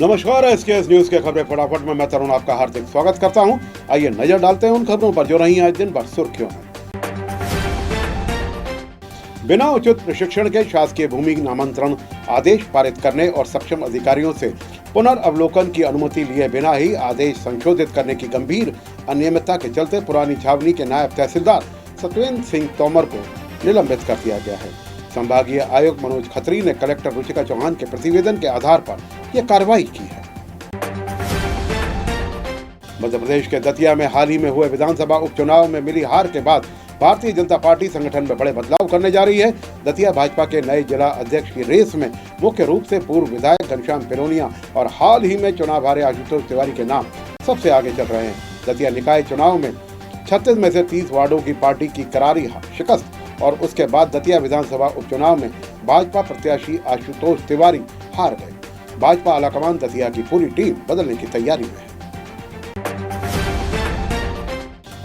नमस्कार, SKS news के खबरें फटाफट में मैं तरुण आपका हार्दिक स्वागत करता हूं। आइए नजर डालते हैं उन खबरों पर जो रही आज दिन भर सुर्खियों में। बिना उचित प्रशिक्षण के शासकीय भूमि नामांतरण आदेश पारित करने और सक्षम अधिकारियों से पुनर्अवलोकन की अनुमति लिए बिना ही आदेश संशोधित करने की गंभीर अनियमितता के चलते पुरानी छावनी के नायब तहसीलदार सत्येंद्र सिंह तोमर को निलंबित कर दिया गया है। संभागीय आयुक्त मनोज खत्री ने कलेक्टर रुचिका चौहान के प्रतिवेदन के आधार पर यह कार्रवाई की है। मध्य प्रदेश के दतिया में हाल ही में हुए विधानसभा उपचुनाव में मिली हार के बाद भारतीय जनता पार्टी संगठन में बड़े बदलाव करने जा रही है। दतिया भाजपा के नए जिला अध्यक्ष की रेस में मुख्य रूप से पूर्व विधायक घनश्याम पिरोनिया और हाल ही में चुनाव हारे आशुतोष तिवारी के नाम सबसे आगे चल रहे हैं। दतिया निकाय चुनाव में 36 में से 30 वार्डों की पार्टी की करारी शिकस्त और उसके बाद दतिया विधानसभा उपचुनाव में भाजपा प्रत्याशी आशुतोष तिवारी हार गए। भाजपा आलाकमान दतिया की पूरी टीम बदलने की तैयारी में है।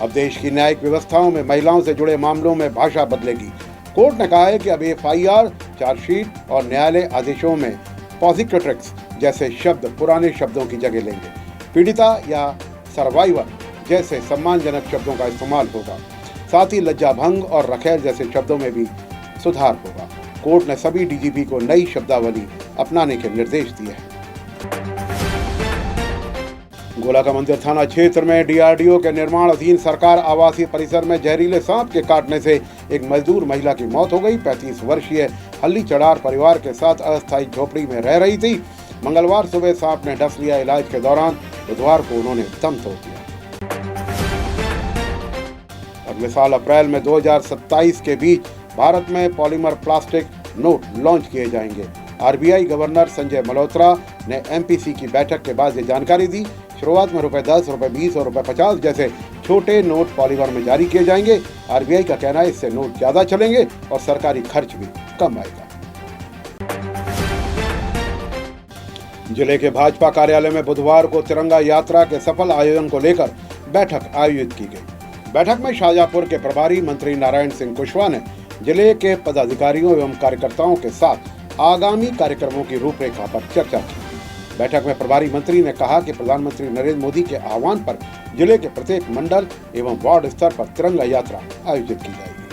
अब देश की न्यायिक व्यवस्थाओं में महिलाओं से जुड़े मामलों में भाषा बदलेगी। कोर्ट ने कहा है कि अब एफआईआर, चार्जशीट और न्यायालय आदेशों में पॉजिटिव्स जैसे शब्द पुराने शब्दों की जगह लेंगे। पीड़िता या सर्वाइवर जैसे सम्मानजनक शब्दों का इस्तेमाल होगा। साथ ही लज्जा भंग और रखेल जैसे शब्दों में भी सुधार होगा। कोर्ट ने सभी डीजीपी को नई शब्दावली अपनाने के निर्देश दिए हैं। गोला का मंदिर थाना क्षेत्र में डीआरडीओ के निर्माणाधीन सरकार आवासीय परिसर में जहरीले सांप के काटने से एक मजदूर महिला की मौत हो गई। 35 वर्षीय हल्ली चढ़ार परिवार के साथ अस्थायी झोपड़ी में रह रही थी। मंगलवार सुबह सांप ने डस लिया। इलाज के दौरान बुधवार को उन्होंने दम तोड़ दिया। अगले साल अप्रैल में 2027 के बीच भारत में पॉलीमर प्लास्टिक नोट लॉन्च किए जाएंगे। आरबीआई गवर्नर संजय मल्होत्रा ने एमपीसी की बैठक के बाद ये जानकारी दी। शुरुआत में ₹10, ₹20 और ₹50 जैसे छोटे नोट पॉलीमर में जारी किए जाएंगे। आरबीआई का कहना है इससे नोट ज्यादा चलेंगे और सरकारी खर्च भी कम आएगा। जिले के भाजपा कार्यालय में बुधवार को तिरंगा यात्रा के सफल आयोजन को लेकर बैठक आयोजित की गई। बैठक में शाहजहांपुर के प्रभारी मंत्री नारायण सिंह कुशवाहा ने जिले के पदाधिकारियों एवं कार्यकर्ताओं के साथ आगामी कार्यक्रमों की रूपरेखा पर चर्चा की। बैठक में प्रभारी मंत्री ने कहा कि प्रधानमंत्री नरेंद्र मोदी के आह्वान पर जिले के प्रत्येक मंडल एवं वार्ड स्तर पर तिरंगा यात्रा आयोजित की जाएगी।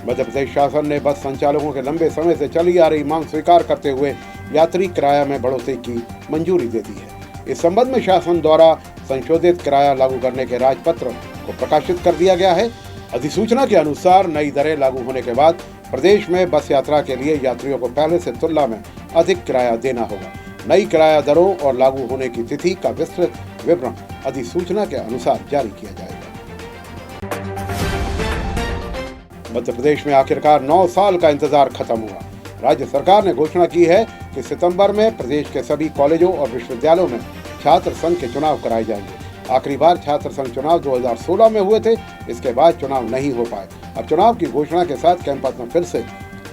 मध्य प्रदेश शासन ने बस संचालकों के लंबे समय से चली आ रही मांग स्वीकार करते हुए यात्री किराया में बढ़ोतरी की मंजूरी दे दी है। इस संबंध में शासन द्वारा संशोधित किराया लागू करने के राजपत्र को प्रकाशित कर दिया गया है। अधिसूचना के अनुसार नई दरें लागू होने के बाद प्रदेश में बस यात्रा के लिए यात्रियों को पहले से तुलना में अधिक किराया देना होगा। नई किराया दरों और लागू होने की तिथि का विस्तृत विवरण अधिसूचना के अनुसार जारी किया जाएगा। मध्य प्रदेश में आखिरकार 9 साल का इंतजार खत्म हुआ। राज्य सरकार ने घोषणा की है कि सितंबर में प्रदेश के सभी कॉलेजों और विश्वविद्यालयों में छात्र संघ के चुनाव कराए जाएंगे। आखिरी बार छात्र संघ चुनाव 2016 में हुए थे। इसके बाद चुनाव नहीं हो पाए। अब चुनाव की घोषणा के साथ कैंपस में फिर से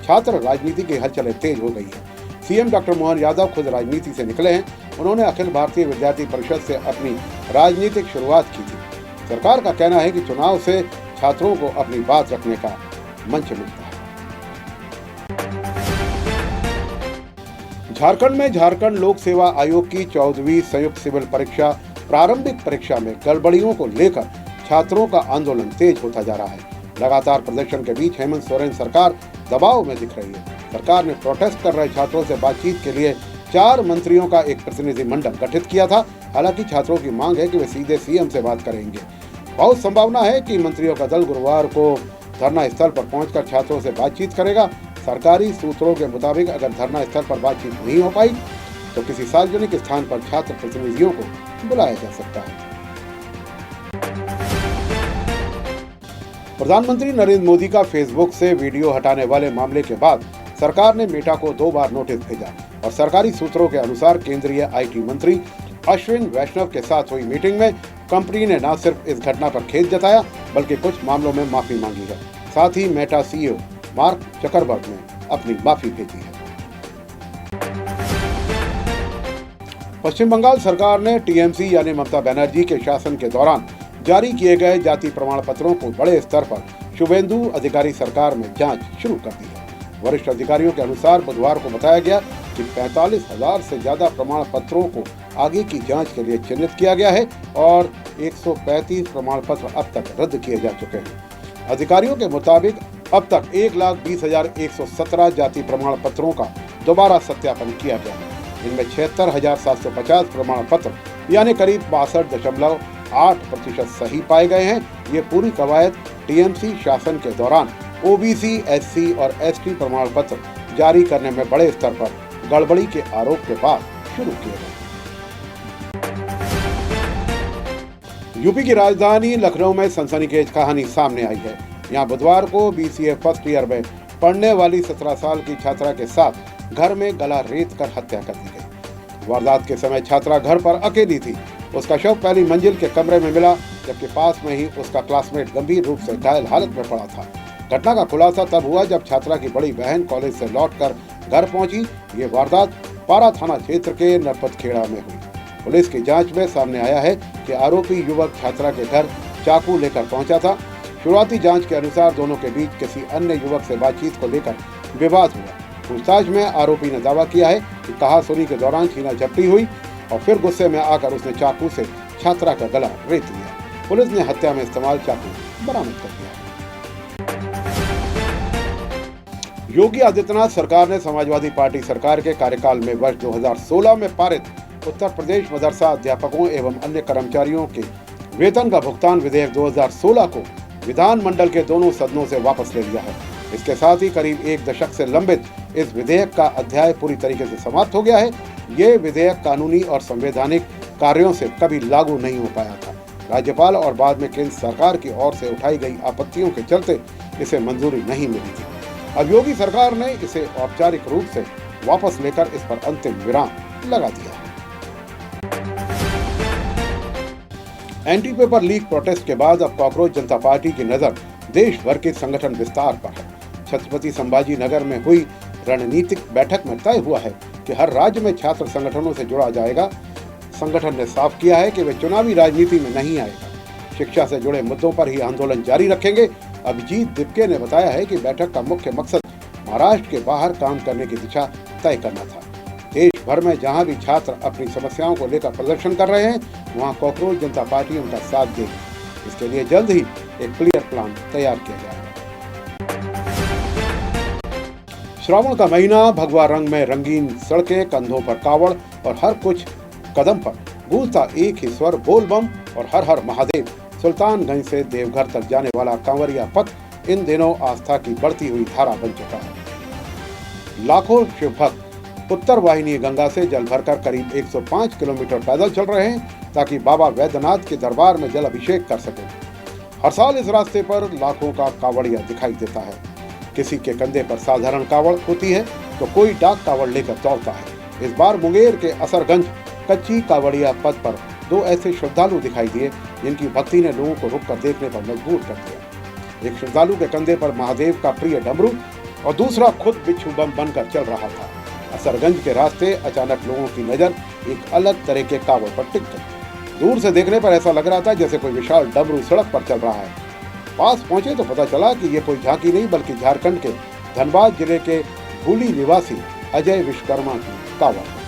छात्र राजनीति की हलचलें तेज हो गई है। सीएम डॉक्टर मोहन यादव खुद राजनीति से निकले हैं। उन्होंने अखिल भारतीय विद्यार्थी परिषद से अपनी राजनीतिक शुरुआत की थी। सरकार का कहना है कि चुनाव से छात्रों को अपनी बात रखने का मंच मिलता है। झारखंड में झारखंड लोक सेवा आयोग की 14वीं संयुक्त सिविल परीक्षा प्रारंभिक परीक्षा में गड़बड़ियों को लेकर छात्रों का आंदोलन तेज होता जा रहा है। लगातार प्रदर्शन के बीच हेमंत सोरेन सरकार दबाव में दिख रही है। सरकार ने प्रोटेस्ट कर रहे छात्रों से बातचीत के लिए 4 मंत्रियों का एक प्रतिनिधिमंडल गठित किया था। हालांकि छात्रों की मांग है कि वे सीधे सीएम से बात करेंगे। बहुत संभावना है कि मंत्रियों का दल गुरुवार को धरना स्थल पर पहुंचकर छात्रों से बातचीत करेगा। सरकारी सूत्रों के मुताबिक अगर धरना स्थल पर बातचीत नहीं हो पाई तो किसी सार्वजनिक स्थान पर छात्र प्रतिनिधियों को बुलाया जा सकता है। प्रधानमंत्री नरेंद्र मोदी का फेसबुक से वीडियो हटाने वाले मामले के बाद सरकार ने मेटा को 2 बार नोटिस भेजा और सरकारी सूत्रों के अनुसार केंद्रीय आईटी मंत्री अश्विन वैष्णव के साथ हुई मीटिंग में कंपनी ने न सिर्फ इस घटना पर खेद जताया बल्कि कुछ मामलों में माफी मांगी है। साथ ही मेटा सीईओ मार्क जकरबर्ग ने अपनी माफी भेजी है। पश्चिम बंगाल सरकार ने टीएमसी यानी ममता बनर्जी के शासन के दौरान जारी किए गए जाति प्रमाण पत्रों को बड़े स्तर पर शुभेंदु अधिकारी सरकार में जांच शुरू कर दी है। वरिष्ठ अधिकारियों के अनुसार बुधवार को बताया गया कि 45,000 से ज्यादा प्रमाण पत्रों को आगे की जांच के लिए चिन्हित किया गया है और 135 प्रमाण पत्र अब तक रद्द किए जा चुके हैं। अधिकारियों के मुताबिक अब तक 1,20,117 जाति प्रमाण पत्रों का दोबारा सत्यापन किया गया है। इनमें 76,750 प्रमाण पत्र यानी करीब 62.8% सही पाए गए हैं। ये पूरी कवायद टीएमसी शासन के दौरान ओबीसी, एससी और एसटी प्रमाण पत्र जारी करने में बड़े स्तर पर गड़बड़ी के आरोप के बाद शुरू किए गए। यूपी की राजधानी लखनऊ में सनसनीखेज कहानी सामने आई है। यहाँ बुधवार को बीसीए फर्स्ट ईयर में पढ़ने वाली 17 साल की छात्रा के साथ घर में गला रेत कर हत्या कर दी गई। वारदात के समय छात्रा घर पर अकेली थी। उसका शव पहली मंजिल के कमरे में मिला, जबकि पास में ही उसका क्लासमेट गंभीर रूप से घायल हालत में पड़ा था। घटना का खुलासा तब हुआ जब छात्रा की बड़ी बहन कॉलेज से लौटकर घर पहुंची। ये वारदात पारा थाना क्षेत्र के नरपतखेड़ा में हुई। पुलिस की जांच में सामने आया है कि आरोपी युवक छात्रा के घर चाकू लेकर पहुंचा था। शुरुआती जांच के अनुसार दोनों के बीच किसी अन्य युवक से बातचीत को लेकर विवाद हुआ। पूछताछ में आरोपी ने दावा किया है कि कहासुनी के दौरान छीना झपटी हुई और फिर गुस्से में आकर उसने चाकू से छात्रा का गला रेत लिया। पुलिस ने हत्या में इस्तेमाल चाकू बरामद कर दिया। योगी आदित्यनाथ सरकार ने समाजवादी पार्टी सरकार के कार्यकाल में वर्ष 2016 में पारित उत्तर प्रदेश मदरसा अध्यापकों एवं अन्य कर्मचारियों के वेतन का भुगतान विधेयक 2016 को विधानमंडल के दोनों सदनों से वापस ले लिया है। इसके साथ ही करीब 1 दशक से लंबित इस विधेयक का अध्याय पूरी तरीके से समाप्त हो गया है। ये विधेयक कानूनी और संवैधानिक कार्यों से कभी लागू नहीं हो पाया था। राज्यपाल और बाद में केंद्र सरकार की ओर से उठाई गई आपत्तियों के चलते इसे मंजूरी नहीं मिली थी। अब योगी सरकार ने इसे औपचारिक रूप से वापस लेकर इस पर अंतिम विराम लगा दिया है। एंटी पेपर लीक प्रोटेस्ट के बाद अब कॉकरोच जनता पार्टी की नजर देश भर के संगठन विस्तार पर है। छत्रपति संभाजी नगर में हुई रणनीतिक बैठक में तय हुआ है कि हर राज्य में छात्र संगठनों से जुड़ा जाएगा। संगठन ने साफ किया है कि वे चुनावी राजनीति में नहीं आएगा। शिक्षा से जुड़े मुद्दों पर ही आंदोलन जारी रखेंगे। अभिजीत दिपके ने बताया है कि बैठक का मुख्य मकसद महाराष्ट्र के बाहर काम करने की दिशा तय करना था। देश भर में जहां भी छात्र अपनी समस्याओं को लेकर प्रदर्शन कर रहे हैं, वहां कॉकरोच जनता पार्टी उनका साथ देगी। इसके लिए जल्द ही एक क्लियर प्लान तैयार किया जाएगा। श्रावण का महीना, भगवा रंग में रंगीन सड़कें, कंधों पर कावड़ और हर कुछ कदम पर गूंजता एक ही स्वर बोल बम और हर हर महादेव। सुल्तानगंज से देवघर तक जाने वाला कांवरिया पथ इन दिनों आस्था की बढ़ती हुई धारा बन चुका है। लाखों शिव भक्त उत्तर वाहिनी गंगा से जल भरकर करीब 105 किलोमीटर पैदल चल रहे हैं ताकि बाबा वैद्यनाथ के दरबार में जल अभिषेक कर सकें। हर साल इस रास्ते पर लाखों का कावड़िया दिखाई देता है। किसी के कंधे पर साधारण कावड़ होती है तो कोई डाक कावड़ लेकर दौड़ता है। इस बार मुंगेर के असरगंज कच्ची कावड़िया पथ पर 2 ऐसे श्रद्धालु दिखाई दिए जिनकी भक्ति ने लोगों को रुककर देखने पर मजबूर कर दिया। एक श्रद्धालु के कंधे पर महादेव का प्रिय डमरू और दूसरा खुद बिच्छू बम बनकर चल रहा था। असरगंज के रास्ते अचानक लोगों की नजर एक अलग तरह के कावड़ पर टिक गई। दूर से देखने पर ऐसा लग रहा था जैसे कोई विशाल डमरू सड़क पर चल रहा है। पास पहुंचे तो पता चला कि ये कोई झांकी नहीं बल्कि झारखंड के धनबाद जिले के भूली निवासी अजय विश्वकर्मा की कावड़ है।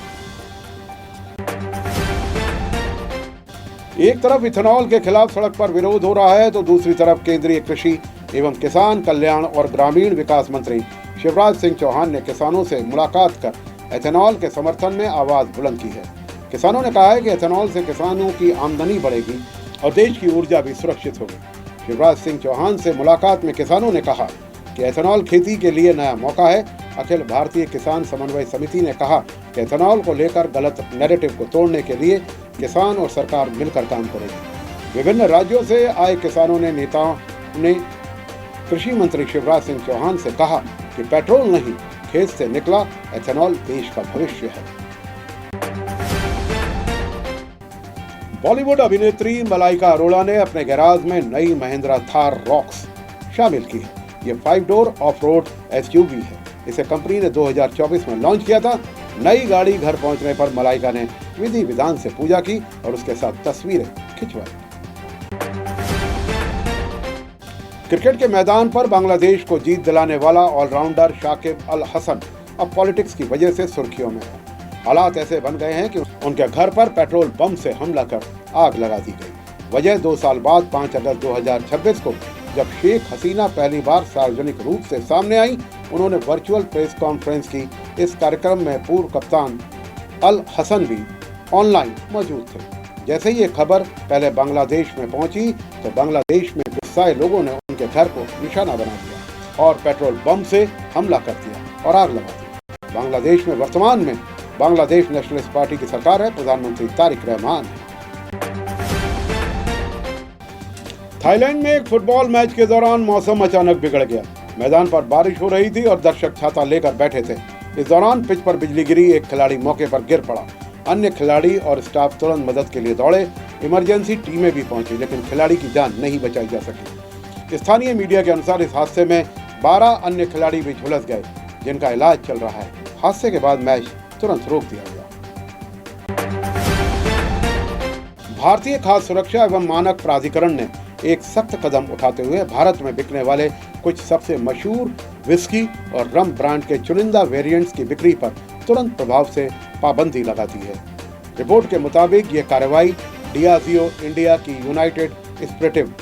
एक तरफ इथेनॉल के खिलाफ सड़क पर विरोध हो रहा है तो दूसरी तरफ केंद्रीय कृषि एवं किसान कल्याण और ग्रामीण विकास मंत्री शिवराज सिंह चौहान ने किसानों से मुलाकात कर एथेनॉल के समर्थन में आवाज बुलंद की है। किसानों ने कहा है कि एथेनॉल से किसानों की आमदनी बढ़ेगी और देश की ऊर्जा भी सुरक्षित होगी। शिवराज सिंह चौहान से मुलाकात में किसानों ने कहा कि एथेनॉल खेती के लिए नया मौका है। अखिल भारतीय किसान समन्वय समिति ने कहा कि एथेनॉल को लेकर गलत नैरेटिव को तोड़ने के लिए किसान और सरकार मिलकर काम करेगी। विभिन्न राज्यों से आए किसानों ने नेताओं ने कृषि मंत्री शिवराज सिंह चौहान से कहा कि पेट्रोल नहीं, खेत से निकला एथेनॉल देश का भविष्य है। बॉलीवुड अभिनेत्री मलाइका अरोड़ा ने अपने गैराज में नई महिंद्रा थार रॉक्स शामिल की है। ये 5 डोर ऑफ रोड SUV है। इसे कंपनी ने 2024 में लॉन्च किया था। नई गाड़ी घर पहुंचने पर मलाइका ने विधि विधान से पूजा की और उसके साथ तस्वीरें खिंचवाई। क्रिकेट के मैदान पर बांग्लादेश को जीत दिलाने वाला ऑलराउंडर शाकिब अल हसन अब पॉलिटिक्स की वजह से सुर्खियों में है। हालात ऐसे बन गए हैं कि उनके घर पर पेट्रोल बम से हमला कर आग लगा दी गई। वजह 2 साल बाद 5 अगस्त 2026 को जब शेख हसीना पहली बार सार्वजनिक रूप से सामने आई, उन्होंने वर्चुअल प्रेस कॉन्फ्रेंस की। इस कार्यक्रम में पूर्व कप्तान अल हसन भी ऑनलाइन मौजूद थे। जैसे ही ये खबर पहले बांग्लादेश में पहुंची तो बांग्लादेश में गुस्साए लोगों ने उनके घर को निशाना बना दिया और पेट्रोल बम से हमला कर दिया और आग लगा दी। बांग्लादेश में वर्तमान में बांग्लादेश नेशनलिस्ट पार्टी की सरकार है, प्रधानमंत्री तारिक रहमान है। थाईलैंड में एक फुटबॉल मैच के दौरान मौसम अचानक बिगड़ गया। मैदान पर बारिश हो रही थी और दर्शक छाता लेकर बैठे थे। इस दौरान पिच पर बिजली गिरी, एक खिलाड़ी मौके पर गिर पड़ा। अन्य खिलाड़ी और स्टाफ तुरंत मदद के लिए दौड़े। इमरजेंसी टीमें भी पहुंची, लेकिन खिलाड़ी की जान नहीं बचाई जा सकी। स्थानीय मीडिया के अनुसार इस हादसे में 12 अन्य खिलाड़ी भी झुलस गए, जिनका इलाज चल रहा है। हादसे के बाद मैच तुरंत रोक दिया गया। भारतीय खाद्य सुरक्षा एवं मानक प्राधिकरण ने एक सख्त कदम उठाते हुए भारत में बिकने वाले कुछ सबसे मशहूर विस्की और रम ब्रांड के चुनिंदा वेरिएंट्स की बिक्री पर तुरंत प्रभाव से पाबंदी लगा दी है। रिपोर्ट के मुताबिक ये कार्रवाई डियाजियो इंडिया की यूनाइटेड स्पिरिटिव,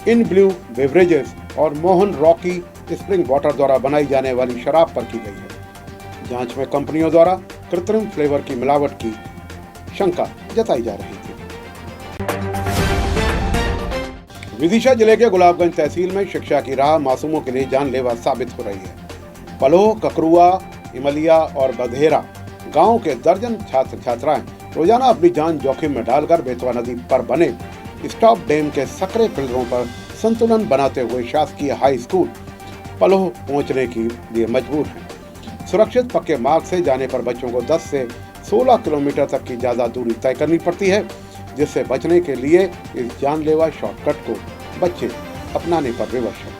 इन ब्लू बेवरेजेस और मोहन रॉकी स्प्रिंग वाटर द्वारा बनाई जाने वाली शराब पर की गई है। जांच में कंपनियों द्वारा कृत्रिम फ्लेवर की मिलावट की शंका जताई जा रही थी। विदिशा जिले के गुलाबगंज तहसील में शिक्षा की राह मासूमों के लिए जानलेवा साबित हो रही है। पलोह, ककरुआ, इमलिया और बधेरा गांव के दर्जन छात्र छात्राएं रोजाना अपनी जान जोखिम में डालकर बेतवा नदी पर बने स्टॉप डैम के सकरे पिलरों पर संतुलन बनाते हुए शासकीय हाई स्कूल पलोह पहुंचने के लिए मजबूर हैं। सुरक्षित पक्के मार्ग से जाने पर बच्चों को 10 से 16 किलोमीटर तक की ज्यादा दूरी तय करनी पड़ती है, जिससे बचने के लिए इस जानलेवा शॉर्टकट को बच्चे अपनाने पर विवश हैं।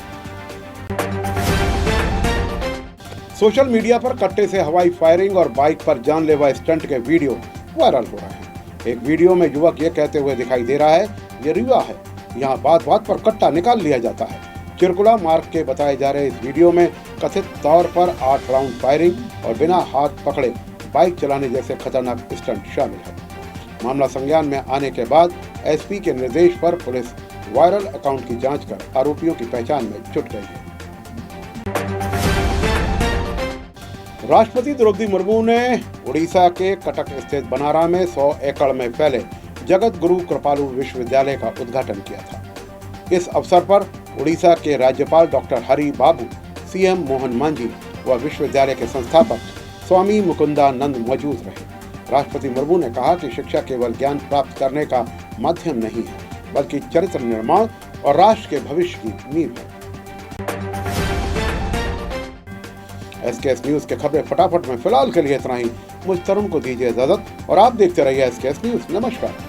सोशल मीडिया पर कट्टे से हवाई फायरिंग और बाइक पर जानलेवा स्टंट के वीडियो वायरल हो रहे हैं। एक वीडियो में युवक ये कहते हुए दिखाई दे रहा है, ये रीवा है, यहाँ बात बात पर कट्टा निकाल लिया जाता है। चिरकुला मार्ग के बताए जा रहे इस वीडियो में कथित तौर पर 8 राउंड फायरिंग और बिना हाथ पकड़े बाइक चलाने जैसे खतरनाक स्टंट शामिल है। मामला संज्ञान में आने के बाद एसपी के निर्देश पर पुलिस वायरल अकाउंट की जांच कर आरोपियों की पहचान में जुट गई है। राष्ट्रपति द्रौपदी मुर्मू ने उड़ीसा के कटक स्थित बनारा में 100 एकड़ में फैले जगत गुरु कृपालु विश्वविद्यालय का उद्घाटन किया था। इस अवसर पर उड़ीसा के राज्यपाल डॉक्टर हरि बाबू, सीएम मोहन मांझी व विश्वविद्यालय के संस्थापक स्वामी मुकुंदानंद मौजूद रहे। राष्ट्रपति मुर्मू ने कहा कि शिक्षा केवल ज्ञान प्राप्त करने का माध्यम नहीं है, बल्कि चरित्र निर्माण और राष्ट्र के भविष्य की नींव है। एसकेएस न्यूज के खबरें फटाफट में फिलहाल के लिए इतना ही। मुझ तरुण को दीजिए इजाजत और आप देखते रहिए एसकेएस न्यूज। नमस्कार।